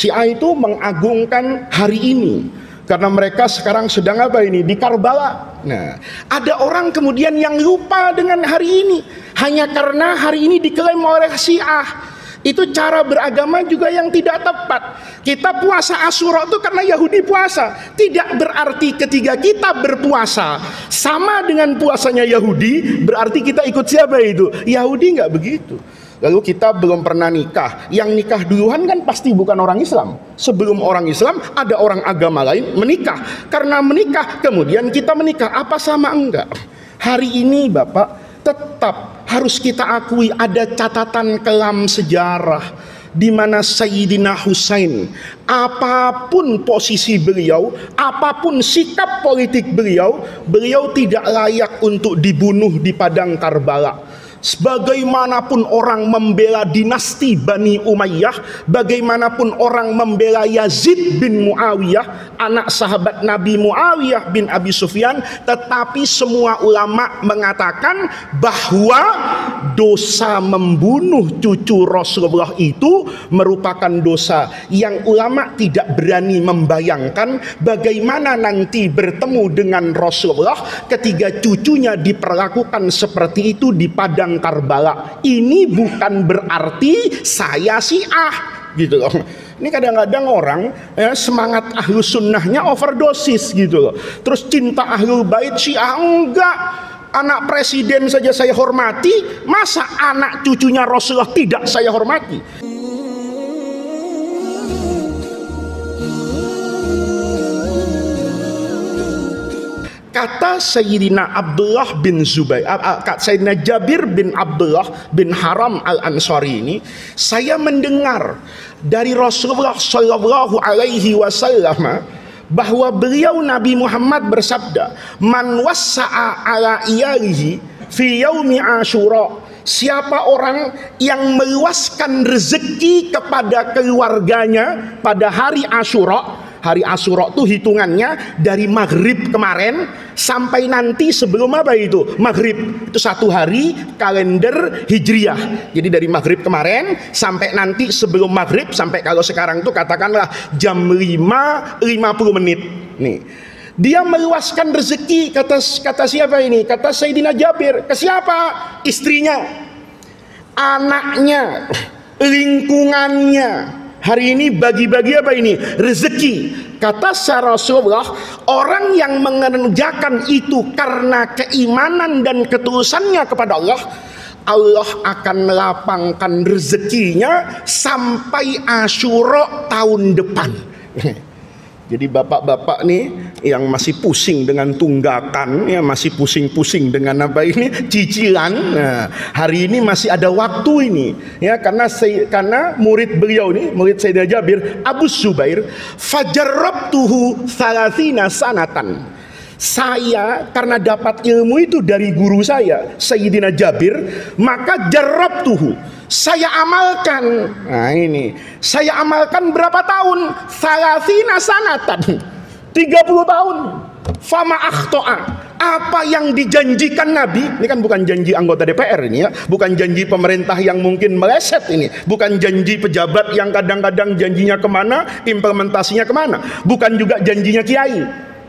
Syiah itu mengagungkan hari ini karena mereka sekarang sedang apa ini? Di Karbala. Nah, ada orang kemudian yang lupa dengan hari ini hanya karena hari ini diklaim oleh Syiah. Itu cara beragama juga yang tidak tepat. Kita puasa Asyura itu karena Yahudi puasa. Tidak berarti ketika kita berpuasa sama dengan puasanya Yahudi, berarti kita ikut siapa itu? Yahudi, nggak begitu. Lalu kita belum pernah nikah. Yang nikah duluan kan pasti bukan orang Islam. Sebelum orang Islam ada orang agama lain menikah. Karena menikah kemudian kita menikah. Apa sama enggak? Hari ini Bapak tetap harus kita akui ada catatan kelam sejarah di mana Sayyidina Husain, apapun posisi beliau, apapun sikap politik beliau, beliau tidak layak untuk dibunuh di padang Karbala. Sebagaimanapun orang membela dinasti Bani Umayyah, bagaimanapun orang membela Yazid bin Muawiyah, anak sahabat Nabi Muawiyah bin Abi Sufyan, tetapi semua ulama mengatakan bahwa dosa membunuh cucu Rasulullah itu merupakan dosa yang ulama tidak berani membayangkan bagaimana nanti bertemu dengan Rasulullah ketika cucunya diperlakukan seperti itu di padang Karbala. Ini bukan berarti saya Syiah gitu loh. Ini kadang-kadang orang semangat ahlu sunnahnya overdosis gitu loh. Terus cinta ahlul bait Syiah enggak. Anak presiden saja saya hormati, masa anak cucunya Rasulullah tidak saya hormati? Kata Sayyidina Abdullah bin Zubair, Sayyidina Jabir bin Abdullah bin Haram al-Ansari ini, saya mendengar dari Rasulullah Shallallahu Alaihi Wasallam bahwa beliau Nabi Muhammad bersabda, man wassa'a ala iyalihi fi yaumi Asyura, siapa orang yang meluaskan rezeki kepada keluarganya pada hari Asyura. Hari Asyura itu hitungannya dari maghrib kemarin sampai nanti sebelum apa itu? Maghrib. Itu satu hari kalender Hijriah. Jadi dari maghrib kemarin sampai nanti sebelum maghrib, sampai kalau sekarang itu katakanlah jam 5.50 menit. Nih. Dia meluaskan rezeki, kata siapa ini? Kata Sayyidina Jabir. Ke siapa? Istrinya, anaknya, lingkungannya. Hari ini bagi-bagi apa ini? Rezeki. Kata Rasulullah, orang yang mengerjakan itu karena keimanan dan ketulusannya kepada Allah, Allah akan melapangkan rezekinya sampai Asyura tahun depan. Jadi bapak-bapak nih yang masih pusing dengan tunggakan, ya masih pusing-pusing dengan apa ini cicilan. Nah, hari ini masih ada waktu ini, ya karena murid beliau ini, murid Sayyidina Jabir, Abu Zubair, fajarrabtuhu thalathina sanatan. Saya karena dapat ilmu itu dari guru saya Sayyidina Jabir, maka jarrabtuhu, saya amalkan. Nah ini, saya amalkan berapa tahun? Thalathina sanatan, 30 tahun. Fama akhto'a, apa yang dijanjikan Nabi, ini kan bukan janji anggota DPR ini ya, bukan janji pemerintah yang mungkin meleset ini, bukan janji pejabat yang kadang-kadang janjinya kemana, implementasinya kemana, bukan juga janjinya kiai.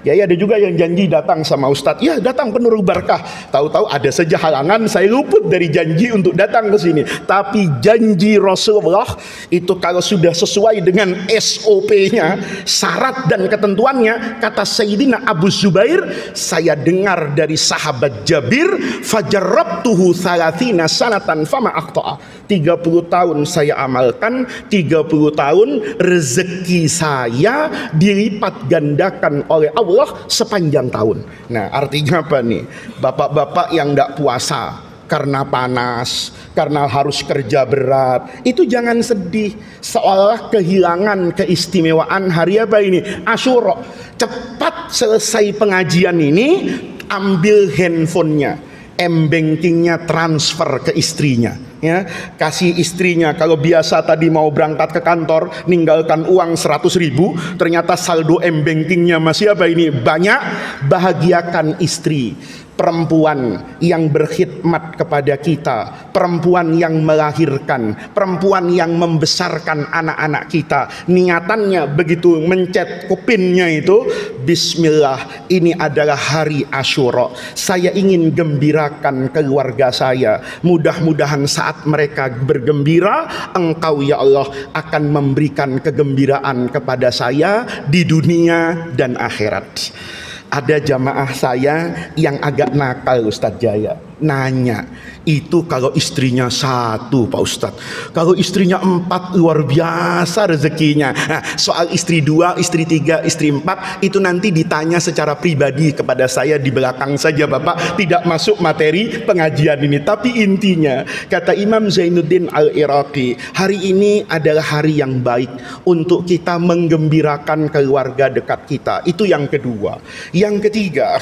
Ya ada juga yang janji datang sama Ustadz, ya datang penuh berkah. Tahu-tahu ada saja halangan, saya luput dari janji untuk datang ke sini. Tapi janji Rasulullah itu kalau sudah sesuai dengan SOP-nya, syarat dan ketentuannya, kata Sayyidina Abu Zubair, saya dengar dari sahabat Jabir, fajarrabtuhu thalathina sanatan fama akhta'a. 30 tahun saya amalkan, 30 tahun rezeki saya dilipat gandakan oleh Allah sepanjang tahun. Nah artinya apa nih? Bapak-bapak yang tidak puasa karena panas, karena harus kerja berat, itu jangan sedih seolah kehilangan keistimewaan hari apa ini? Asyura. Cepat selesai pengajian ini, ambil handphonenya, m-bankingnya transfer ke istrinya, ya, kasih istrinya. Kalau biasa tadi mau berangkat ke kantor ninggalkan uang 100.000, ternyata saldo m-bankingnya masih apa ini? Banyak. Bahagiakan istri. perempuan yang berkhidmat kepada kita, perempuan yang melahirkan, perempuan yang membesarkan anak-anak kita, niatannya begitu mencet kupinnya itu, bismillah, ini adalah hari Asyura, saya ingin gembirakan keluarga saya, mudah-mudahan saat mereka bergembira, engkau ya Allah akan memberikan kegembiraan kepada saya di dunia dan akhirat. Ada jamaah saya yang agak nakal, Ustadz Jaya, nanya, itu kalau istrinya satu Pak Ustadz, kalau istrinya 4 luar biasa rezekinya. Nah, soal istri 2, istri 3, istri 4 itu nanti ditanya secara pribadi kepada saya di belakang saja Bapak, tidak masuk materi pengajian ini. Tapi intinya kata Imam Zainuddin Al-Iraqi, hari ini adalah hari yang baik untuk kita menggembirakan keluarga dekat kita. Itu yang kedua. Yang ketiga,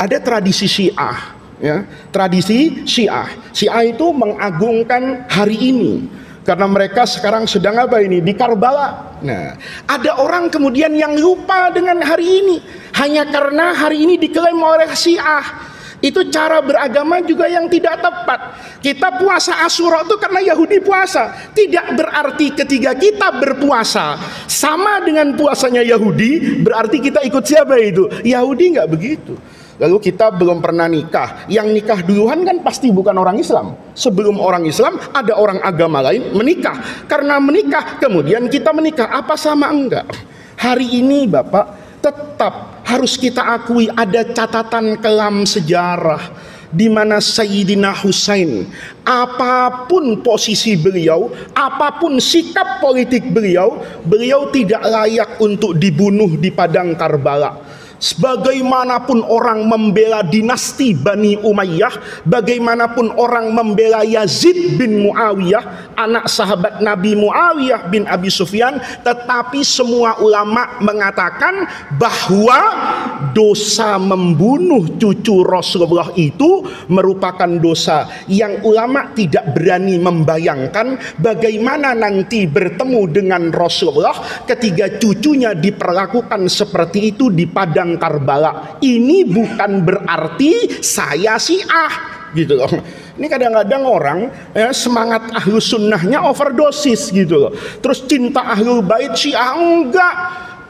ada tradisi Syiah, ya, tradisi Syiah. Syiah itu mengagungkan hari ini karena mereka sekarang sedang apa ini? Di Karbala. Nah, ada orang kemudian yang lupa dengan hari ini hanya karena hari ini diklaim oleh Syiah. Itu cara beragama juga yang tidak tepat. Kita puasa Asyura itu karena Yahudi puasa. Tidak berarti ketika kita berpuasa sama dengan puasanya Yahudi, berarti kita ikut siapa itu? Yahudi, nggak begitu. Lalu kita belum pernah nikah. Yang nikah duluan kan pasti bukan orang Islam. Sebelum orang Islam ada orang agama lain menikah. Karena menikah kemudian kita menikah. Apa sama enggak? Hari ini Bapak tetap harus kita akui ada catatan kelam sejarah di mana Sayyidina Husain, apapun posisi beliau, apapun sikap politik beliau, beliau tidak layak untuk dibunuh di padang Karbala. Sebagaimanapun orang membela dinasti Bani Umayyah, bagaimanapun orang membela Yazid bin Muawiyah, anak sahabat Nabi Muawiyah bin Abi Sufyan, tetapi semua ulama mengatakan bahwa dosa membunuh cucu Rasulullah itu merupakan dosa yang ulama tidak berani membayangkan bagaimana nanti bertemu dengan Rasulullah ketika cucunya diperlakukan seperti itu di padang Karbala. Ini bukan berarti saya Syiah gitu loh. Ini kadang-kadang orang semangat ahlu sunnahnya overdosis gitu loh. Terus cinta ahlul bait Syiah, enggak.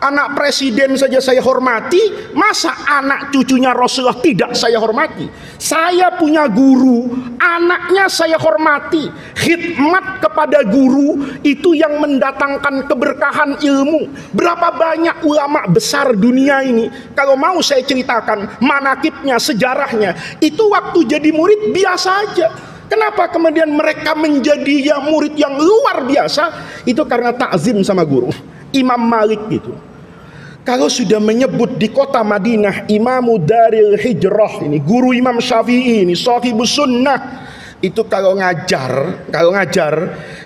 Anak presiden saja saya hormati, masa anak cucunya Rasulullah tidak saya hormati? Saya punya guru, anaknya saya hormati. Khidmat kepada guru itu yang mendatangkan keberkahan ilmu. Berapa banyak ulama besar dunia ini, kalau mau saya ceritakan manakibnya, sejarahnya, itu waktu jadi murid biasa aja. Kenapa kemudian mereka menjadi murid yang luar biasa? Itu karena takzim sama guru. Imam Malik gitu, kalau sudah menyebut di kota Madinah Imamu Daril Hijrah, ini guru Imam Syafi'i, ini Shahibus Sunnah, itu kalau ngajar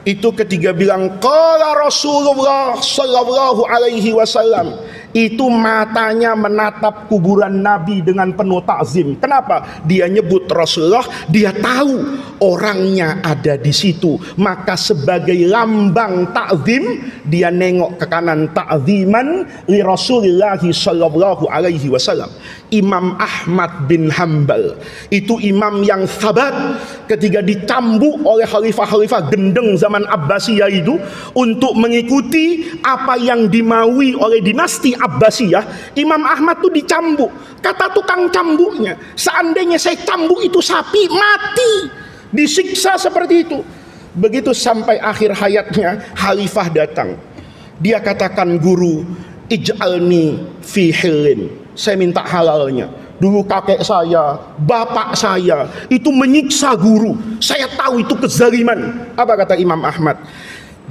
itu ketika bilang qala Rasulullah sallallahu alaihi wasallam, itu matanya menatap kuburan Nabi dengan penuh takzim. Kenapa? Dia nyebut Rasulullah, dia tahu orangnya ada di situ, maka sebagai lambang takzim dia nengok ke kanan takziman li Rasulillah sallallahu alaihi wasallam. Imam Ahmad bin Hambal itu imam yang sabat ketika dicambuk oleh khalifah-khalifah gendeng zaman Abbasiyah itu untuk mengikuti apa yang dimaui oleh dinasti Abbasiyah. Imam Ahmad tuh dicambuk. Kata tukang cambuknya, seandainya saya cambuk itu sapi, mati. Disiksa seperti itu. Begitu sampai akhir hayatnya, khalifah datang. Dia katakan, guru, ij'alni fi hilin, saya minta halalnya. Dulu kakek saya, bapak saya itu menyiksa guru, saya tahu itu kezaliman. Apa kata Imam Ahmad?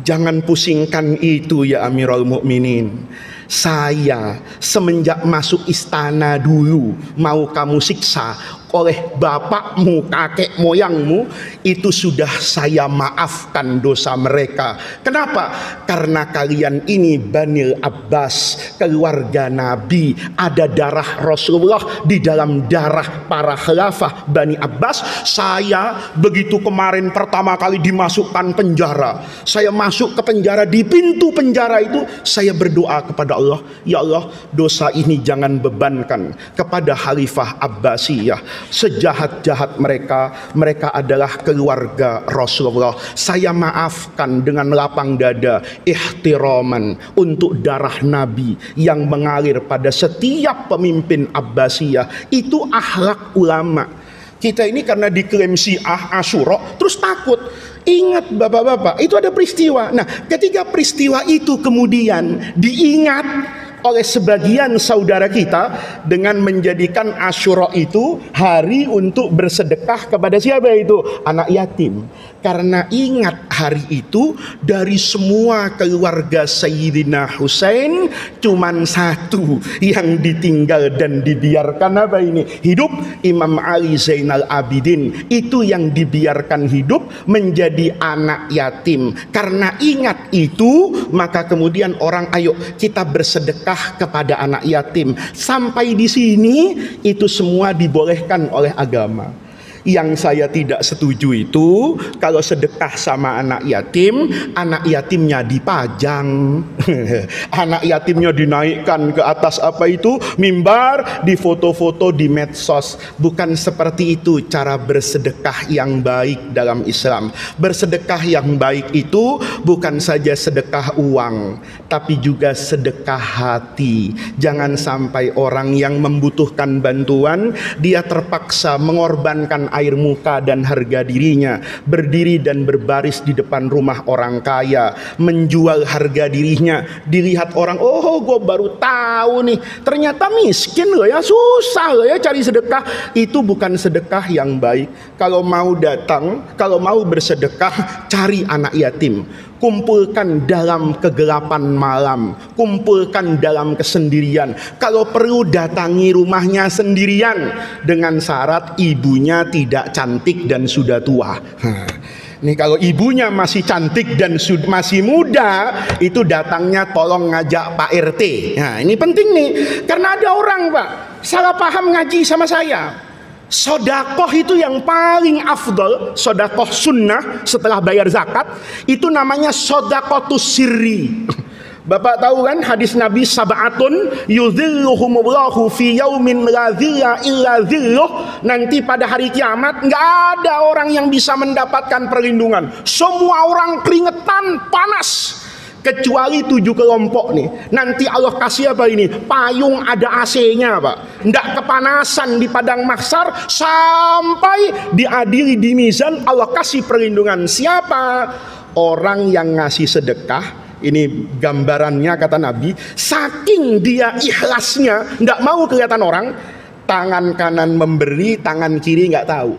Jangan pusingkan itu ya Amirul Mukminin. Saya semenjak masuk istana dulu mau kamu siksa oleh bapakmu, kakek moyangmu, itu sudah saya maafkan dosa mereka. Kenapa? Karena kalian ini Banil Abbas, keluarga Nabi, ada darah Rasulullah di dalam darah para khalifah Bani Abbas. Saya begitu kemarin pertama kali dimasukkan penjara, saya masuk ke penjara, di pintu penjara itu saya berdoa kepada Allah, ya Allah, dosa ini jangan bebankan kepada Khalifah Abbasiyah. sejahat-jahat mereka, mereka adalah keluarga Rasulullah. Saya maafkan dengan lapang dada, ihtiraman untuk darah Nabi yang mengalir pada setiap pemimpin Abbasiyah. Itu akhlak ulama. Kita ini karena diklaim Syiah Asyura terus takut. Ingat bapak-bapak, itu ada peristiwa. Nah, ketika peristiwa itu kemudian diingat oleh sebagian saudara kita dengan menjadikan Asyura itu hari untuk bersedekah kepada siapa itu? Anak yatim. Karena ingat hari itu dari semua keluarga Sayyidina Husain cuman satu yang ditinggal dan dibiarkan apa ini? Hidup, Imam Ali Zainal Abidin. Itu yang dibiarkan hidup menjadi anak yatim. Karena ingat itu, maka kemudian orang ayo kita bersedekah kepada anak yatim. Sampai di sini itu semua dibolehkan oleh agama. Yang saya tidak setuju itu kalau sedekah sama anak yatimnya dipajang, anak yatimnya dinaikkan ke atas apa itu mimbar, di foto-foto di medsos. Bukan seperti itu cara bersedekah yang baik dalam Islam. Bersedekah yang baik itu bukan saja sedekah uang, tapi juga sedekah hati. Jangan sampai orang yang membutuhkan bantuan dia terpaksa mengorbankan air muka dan harga dirinya, berdiri dan berbaris di depan rumah orang kaya, menjual harga dirinya, dilihat orang, oh gue baru tahu nih ternyata miskin loh ya, susah loh ya cari sedekah. Itu bukan sedekah yang baik. Kalau mau datang, kalau mau bersedekah, cari anak yatim, kumpulkan dalam kegelapan malam, kumpulkan dalam kesendirian. Kalau perlu datangi rumahnya sendirian dengan syarat ibunya tidak cantik dan sudah tua. Nih kalau ibunya masih cantik dan masih muda, itu datangnya tolong ngajak Pak RT. Nah ini penting nih, karena ada orang Pak salah paham ngaji sama saya. Sodakoh itu yang paling afdol, sodakoh sunnah setelah bayar zakat, itu namanya sodakotus sirri. Bapak tahu kan hadis Nabi, sab'atun yudhilluhumullahu fi yaumin la dhilla illa dhilluh. Nanti pada hari kiamat nggak ada orang yang bisa mendapatkan perlindungan. Semua orang keringetan panas kecuali 7 kelompok nih. Nanti Allah kasih apa ini? Payung ada AC-nya Pak. Nggak kepanasan di padang mahsyar sampai diadili di mizan. Allah kasih perlindungan. Siapa? Orang yang ngasih sedekah. Ini gambarannya kata Nabi, saking dia ikhlasnya, nggak mau kelihatan orang, tangan kanan memberi, tangan kiri nggak tahu.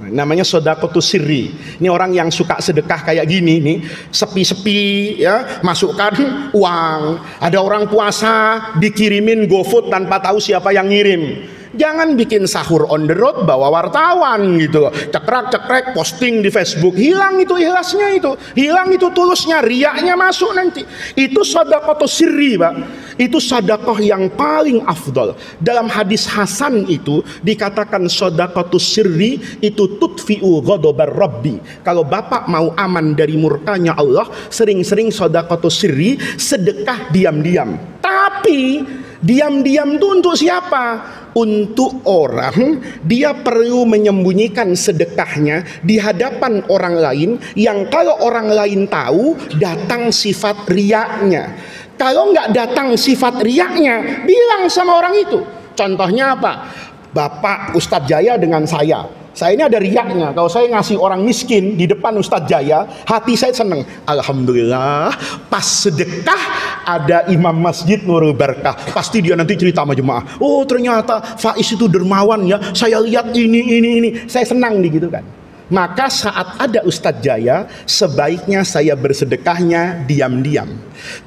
Namanya sodakotus sirri. Ini orang yang suka sedekah kayak gini nih, sepi-sepi ya, masukkan uang. Ada orang puasa dikirimin GoFood tanpa tahu siapa yang ngirim. Jangan bikin sahur on the road bawa wartawan gitu, cekrek posting di Facebook. Hilang itu ikhlasnya, itu hilang itu tulusnya, riaknya masuk nanti. Itu sedekah sirri Pak. Itu sedekah yang paling afdol. Dalam hadis Hasan itu dikatakan sedekah sirri itu tutfi'u ghadabar rabbi. Kalau bapak mau aman dari murkanya Allah, sering-sering sedekah sirri, sedekah diam-diam. Tapi diam-diam itu untuk siapa? Untuk orang dia perlu menyembunyikan sedekahnya di hadapan orang lain, yang kalau orang lain tahu datang sifat riaknya. Kalau nggak datang sifat riaknya, bilang sama orang itu. Contohnya apa? Bapak Ustadz Jaya dengan saya ini ada riaknya. Kalau saya ngasih orang miskin di depan Ustadz Jaya, hati saya seneng. Alhamdulillah, pas sedekah ada imam masjid Nurul Barkah, pasti dia nanti cerita sama jemaah, oh ternyata Faiz itu dermawan ya, saya lihat ini. Saya senang gitu kan. Maka saat ada Ustadz Jaya, sebaiknya saya bersedekahnya diam-diam.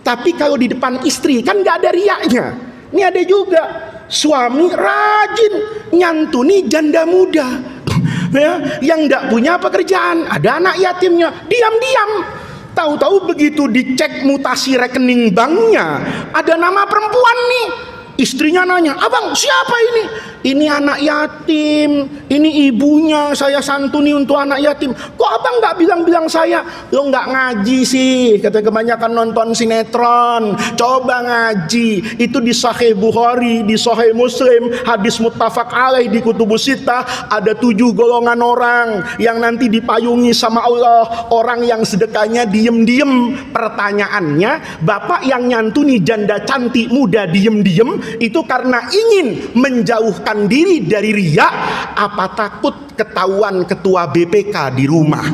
Tapi kalau di depan istri kan nggak ada riaknya. Ini ada juga suami rajin nyantuni janda muda ya, yang nggak punya pekerjaan, ada anak yatimnya, diam-diam. Tahu-tahu begitu dicek mutasi rekening banknya, ada nama perempuan nih. Istrinya nanya, abang siapa ini? Ini anak yatim, ini ibunya saya santuni untuk anak yatim. Kok abang nggak bilang-bilang saya? Lo nggak ngaji sih, kata kebanyakan nonton sinetron. Coba ngaji, itu di Sahih Bukhari, di Sahih Muslim, hadis muttafaq alaih di Kutubus Sittah. Ada 7 golongan orang yang nanti dipayungi sama Allah. Orang yang sedekahnya diem-diem. Pertanyaannya, bapak yang nyantuni janda cantik muda diem-diem itu karena ingin menjauhkan diri dari riya, apa takut ketahuan ketua BPK di rumah?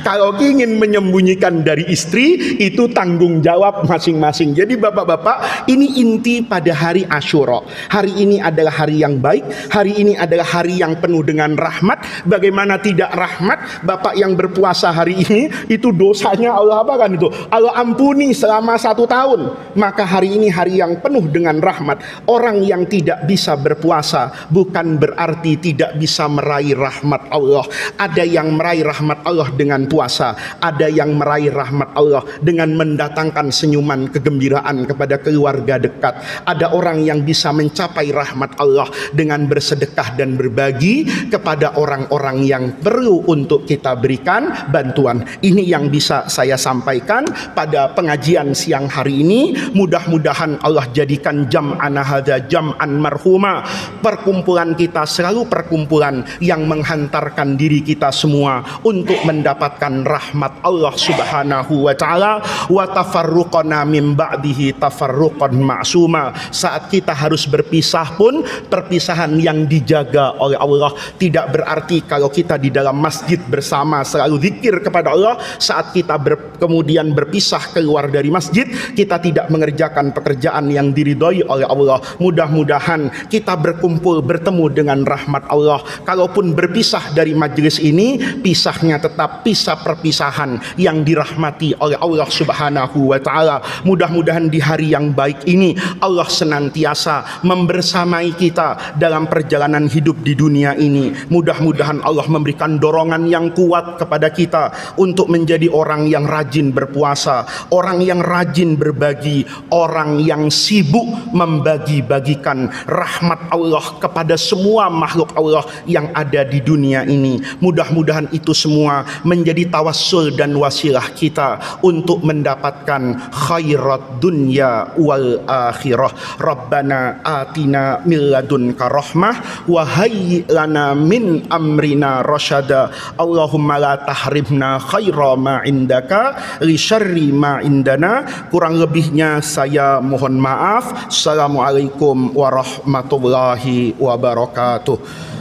Kalau ingin menyembunyikan dari istri, itu tanggung jawab masing-masing. Jadi bapak-bapak, ini inti pada hari Asyura. Hari ini adalah hari yang baik, hari ini adalah hari yang penuh dengan rahmat. Bagaimana tidak rahmat? Bapak yang berpuasa hari ini, itu dosanya Allah apa kan itu? Allah ampuni selama 1 tahun. Maka hari ini hari yang penuh dengan rahmat. Orang yang tidak bisa berpuasa bukan berarti tidak bisa meraih rahmat Allah. Ada yang meraih rahmat Allah dengan puasa, ada yang meraih rahmat Allah dengan mendatangkan senyuman kegembiraan kepada keluarga dekat. Ada orang yang bisa mencapai rahmat Allah dengan bersedekah dan berbagi kepada orang-orang yang perlu untuk kita berikan bantuan. Ini yang bisa saya sampaikan pada pengajian siang hari ini. Mudah-mudahan Allah jadikan jam'ana hadza jam'an marhuma. Perkumpulan kita selalu perkumpulan yang menghantarkan diri kita semua untuk mendapatkan rahmat Allah Subhanahu wa taala. Wa tafarruqana min ba'dihi tafarruqan ma'suma. Saat kita harus berpisah pun perpisahan yang dijaga oleh Allah. Tidak berarti kalau kita di dalam masjid bersama selalu zikir kepada Allah, saat kita kemudian berpisah keluar dari masjid, kita tidak mengerjakan pekerjaan yang diridhoi oleh Allah. Mudah-mudahan kita berkumpul bertemu dengan rahmat Allah. Kalaupun berpisah dari majelis ini, pisahnya tetap pisah perpisahan yang dirahmati oleh Allah Subhanahu wa taala. Mudah-mudahan di hari yang baik ini Allah senantiasa membersamai kita dalam perjalanan hidup di dunia ini. Mudah-mudahan Allah memberikan dorongan yang kuat kepada kita untuk menjadi orang yang rajin berpuasa, orang yang rajin berbagi, orang yang sibuk membagi-bagikan rahmat Allah kepada semua makhluk Allah yang ada di dunia ini. Mudah-mudahan itu semua menjadi tawassul dan wasilah kita untuk mendapatkan khairat dunya wal akhirah. Rabbana atina min ladunka rahmah wa hayyi lana min amrina rasyada. Allahumma la tahrimna khaira ma indaka li syarri ma indana. Kurang lebihnya saya mohon maaf. Assalamualaikum warahmatullahi wabarakatuh.